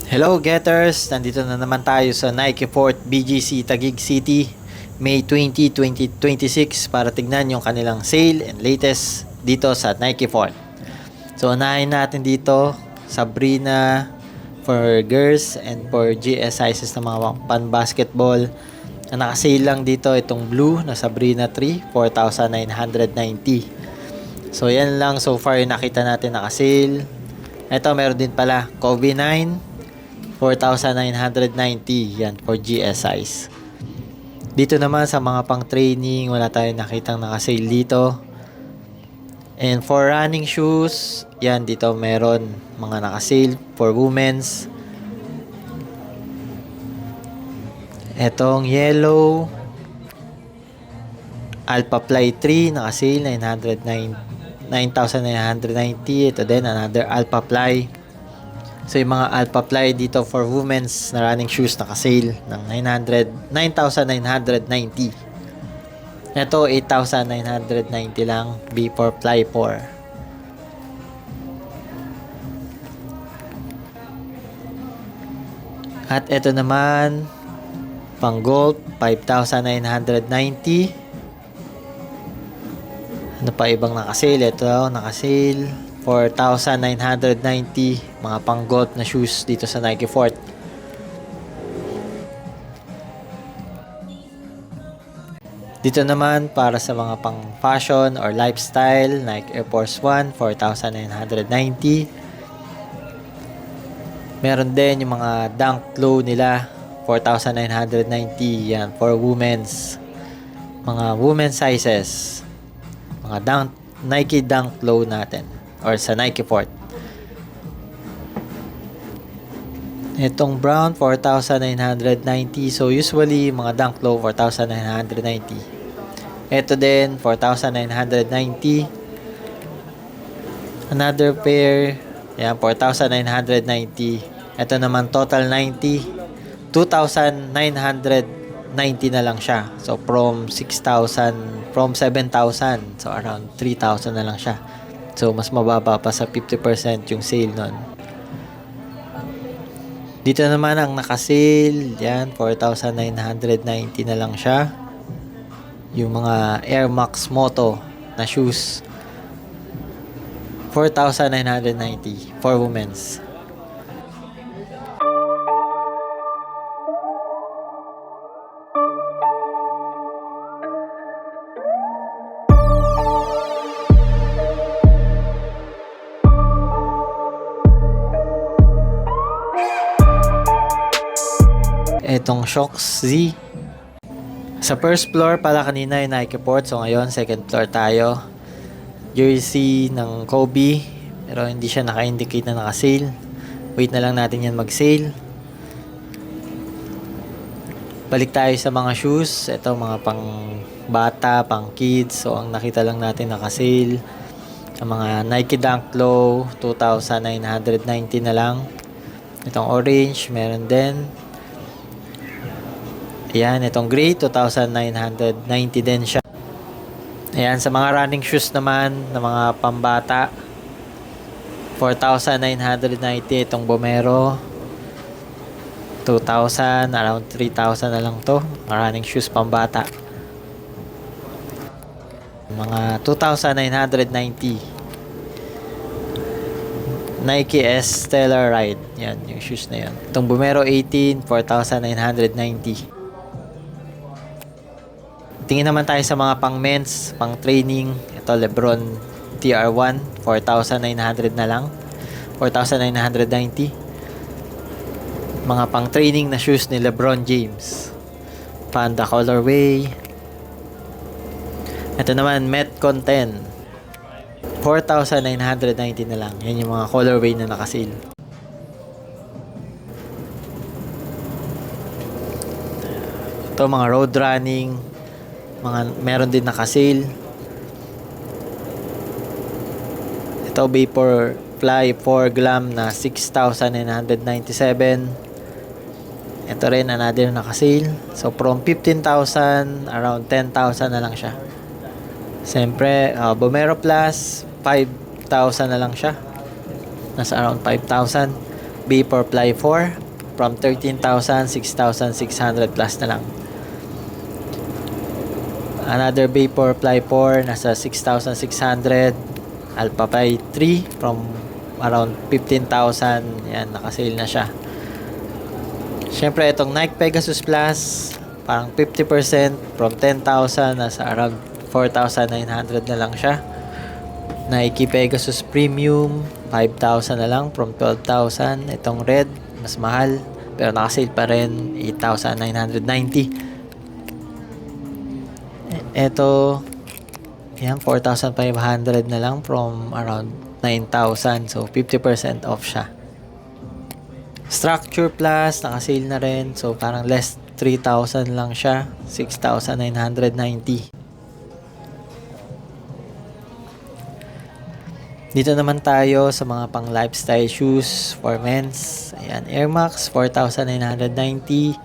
Hello Getters! Nandito na naman tayo sa Nike Fort BGC Taguig City May 20, 2026 para tignan yung kanilang sale and latest dito sa Nike Fort. So unahin natin dito Sabrina for girls and for GS sizes na mga pan basketball. Ang naka-sale lang dito itong blue na Sabrina 3, 4,990. So yan lang so far yung nakita natin naka-sale. Ito meron din pala Kobe 9, 4,990 yan for GS size. Dito naman sa mga pang training wala tayong nakitang naka-sale dito. And for running shoes, yan dito meron mga naka-sale for women's. Etong yellow Alpha Fly 3 naka-sale 9,990. Ito din another Alpha Fly. So yung mga Alpha Fly dito for women's na running shoes naka-sale ng 9,990. Ito 8,990 lang before Fly 4. At ito naman pang gold 5,990. Ano pa ibang naka-sale? Ito naka-sale 4,990 mga pang gold na shoes dito sa Nike Fort. Dito naman para sa mga pang fashion or lifestyle, Nike Air Force 1 4,990. Meron din yung mga Dunk Low nila 4,990 yan for women's. Mga women's sizes. Mga Nike Dunk Low natin or sa Nike Fort. Itong brown 4,990. So usually mga Dunk Low 4,990. Ito din 4,990. Another pair yan 4,990. Ito naman total 90. 2,990 na lang siya. So from 6,000 from 7,000 so around 3,000 na lang siya. So, mas mababa pa sa 50% yung sale nun. Dito naman ang naka-sale. Yan, 4,990 na lang siya. Yung mga Air Max Moto na shoes. 4,990 for women's. Itong Shox Z. Sa first floor pala kanina yung Nike Port. So ngayon second floor tayo. Jersey ng Kobe. Pero hindi siya naka-indicate na naka-sale. Wait na lang natin yan mag-sale. Balik tayo sa mga shoes. Ito mga pang bata, pang kids. So ang nakita lang natin naka-sale. Ang mga Nike Dunk Low 2,990 na lang. Itong orange meron din. Ayan, itong gray, 2,990 din siya. Ayan, sa mga running shoes naman, na mga pambata, 4,990 itong Bomero. 2,000, around 3,000 na lang to. Mga running shoes pambata. Mga 2,990. Nike S Stellar Ride. Yan, yung shoes na yan. Itong Bomero 18, 4,990. Tingin naman tayo sa mga pang men's, pang training. Ito Lebron TR1, 4,900 na lang. 4,990. Mga pang training na shoes ni Lebron James. Panda colorway. Ito naman Metcon 10. 4,990 na lang. Yan yung mga colorway na naka-sale. Ito mga road running. Meron din naka-sale. Ito Vapor Fly 4 Glam na 6,997. Ito rin another naka-sale. So from 15,000 around 10,000 na lang siya. Siyempre Bomero Plus 5,000 na lang siya. Nasa around 5,000. Vaporfly 4 from 13,000, 6,600 plus na lang. Another Vaporfly 4 nasa 6,600. Alphafly 3 from around 15,000. Yan, nakasale na siya. Syempre itong Nike Pegasus Plus parang 50% from 10,000 nasa around 4,900 na lang siya. Nike Pegasus Premium 5,000 na lang from 12,000. Itong red mas mahal pero nakasale pa rin, 8,990. Ito yan, 4,500 na lang from around 9,000. So 50% off siya. Structure Plus nakasale na rin, so parang less 3,000 lang siya, 6,990. Dito naman tayo sa mga pang lifestyle shoes for men's. Ayan, Air Max 4,990.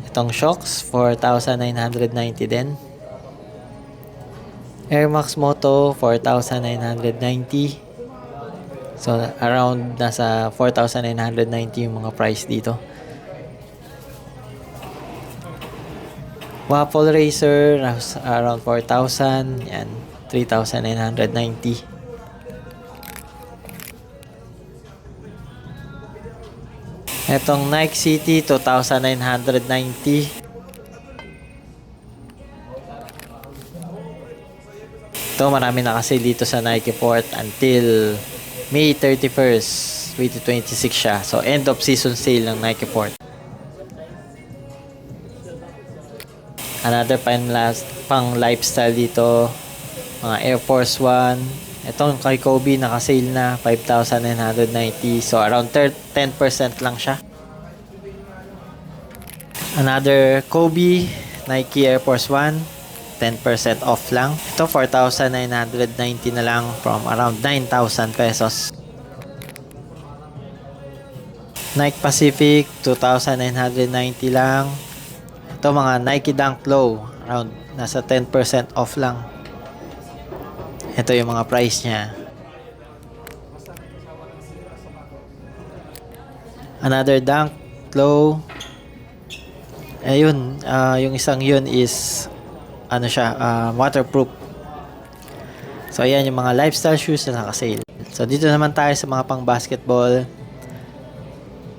Itong Shox 4,990 din. Air Max Moto 4,990. So around nasa 4,990 yung mga price dito. Waffle Racer around 4,000. Yan, 3,990. Etong Nike City 2,990. Ito marami na kasi dito sa Nike Port until May 31st, 2026 siya. So end of season sale ng Nike Port. Another pang lifestyle dito, mga Air Force 1. Itong kay Kobe naka-sale na 5,990. So around 10% lang siya. Another Kobe Nike Air Force 1, 10% off lang. Ito 4,990 na lang from around 9,000 pesos. Nike Pacific 2,990 lang. Ito mga Nike Dunk Low, around nasa 10% off lang. Ito yung mga price niya. Another Dunk Low. Ayun, yung isang yun is ano siya, waterproof. So ayan yung mga lifestyle shoes na naka-sale. So dito naman tayo sa mga pang basketball.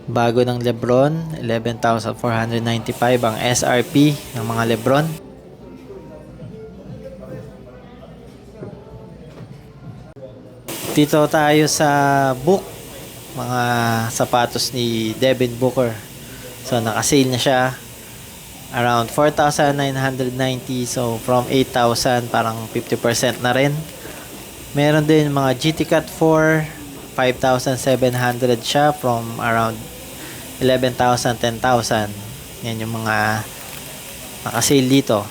Bago ng LeBron, 11,495 ang SRP ng mga LeBron. Dito tayo sa book, mga sapatos ni Devin Booker. So naka-sale na siya around 4,990. So from 8,000 parang 50% na rin. Meron din mga GT Cut 4, 5,700 siya from around 11,000, 10,000. Yan yung mga naka-sale dito.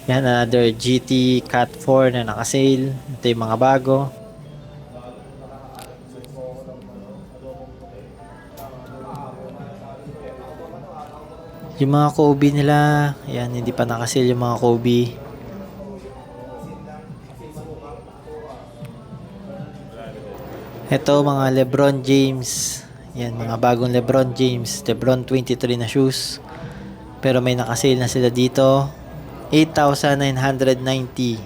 Yan, another GT Cat 4 na naka-sale. Ito yung mga bago. Yung mga Kobe nila, yan, hindi pa naka-sale yung mga Kobe. Ito mga LeBron James. Yan, mga bagong LeBron James. LeBron 23 na shoes. Pero may naka-sale na sila dito. 8,990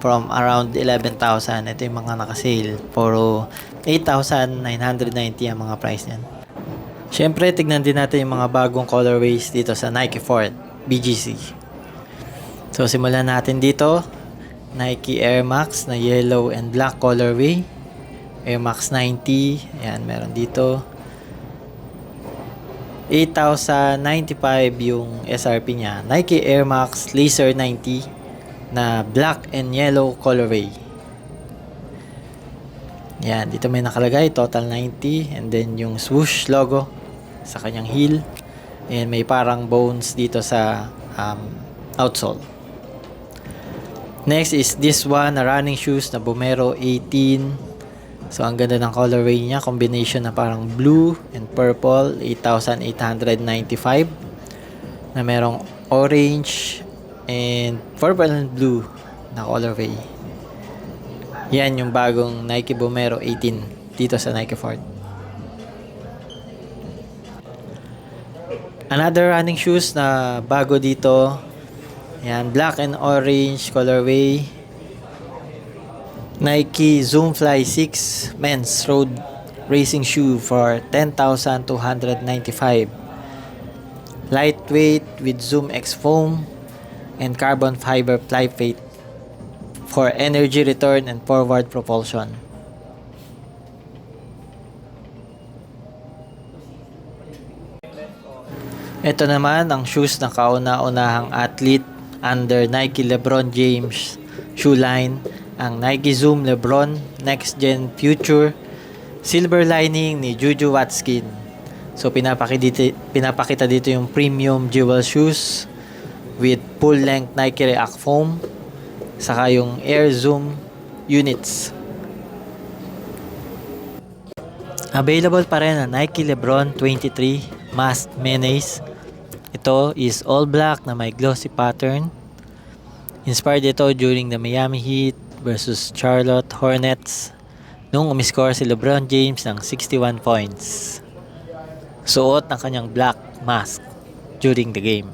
from around 11,000. Ito yung mga naka-sale. Puro 8,990 ang mga price niyan. Siyempre, tignan din natin yung mga bagong colorways dito sa Nike Forward BGC. So, simulan natin dito. Nike Air Max na yellow and black colorway. Air Max 90. Ayan, meron dito. 8,095 yung SRP niya. Nike Air Max Laser 90 na black and yellow colorway. Yan, dito may nakalagay total 90 and then yung swoosh logo sa kanyang heel and may parang bones dito sa outsole. Next is this one, na running shoes na Vomero 18. So, ang ganda ng colorway niya. Combination na parang blue and purple. 8,895. Na merong orange and purple and blue na colorway. Yan yung bagong Nike Vomero 18 dito sa Nike Fort. Another running shoes na bago dito. Yan, black and orange colorway. Nike Zoom Fly 6 men's road racing shoe for 10,295. Lightweight with Zoom X foam and carbon fiber fly plate for energy return and forward propulsion. Ito naman ang shoes ng kauna-unahang athlete under Nike LeBron James shoe line, ang Nike Zoom LeBron Next Gen Future silver lining ni Juju Watkins. So pinapakita dito yung premium jewel shoes with full length Nike React foam saka yung Air Zoom units. Available pa rin ang Nike LeBron 23 Masked Menace. Ito is all black na may glossy pattern. Inspired ito during the Miami Heat versus Charlotte Hornets nung umiscore si LeBron James ng 61 points. Suot ng kanyang black mask during the game.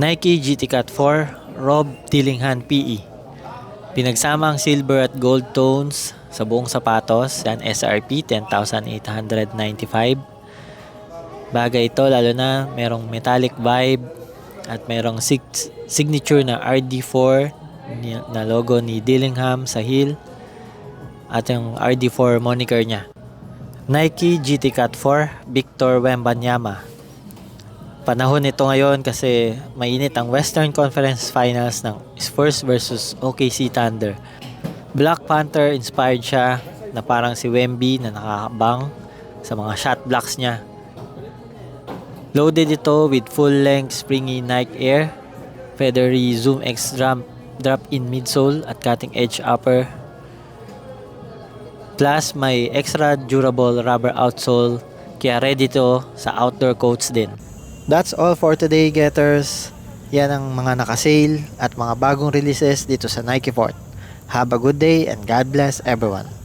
Nike GT Cut 4 Rob Dillingham PE. Pinagsama ang silver at gold tones sa buong sapatos. Yan, SRP 10,895. Bagay ito lalo na merong metallic vibe at merong signature na RD4 na logo ni Dillingham sa heel at yung RD4 moniker niya. Nike GT Cut 4 Victor Wembanyama. Panahon nito ngayon kasi mainit ang Western Conference Finals ng Spurs versus OKC Thunder. Black Panther inspired siya na parang si Wemby na nakakabang sa mga shot blocks niya. Loaded ito with full-length springy Nike Air, feathery Zoom X drop-in midsole at cutting-edge upper. Plus may extra durable rubber outsole kaya ready to sa outdoor coats din. That's all for today, Getters. Yan ang mga naka-sale at mga bagong releases dito sa Nike Fort. Have a good day and God bless everyone.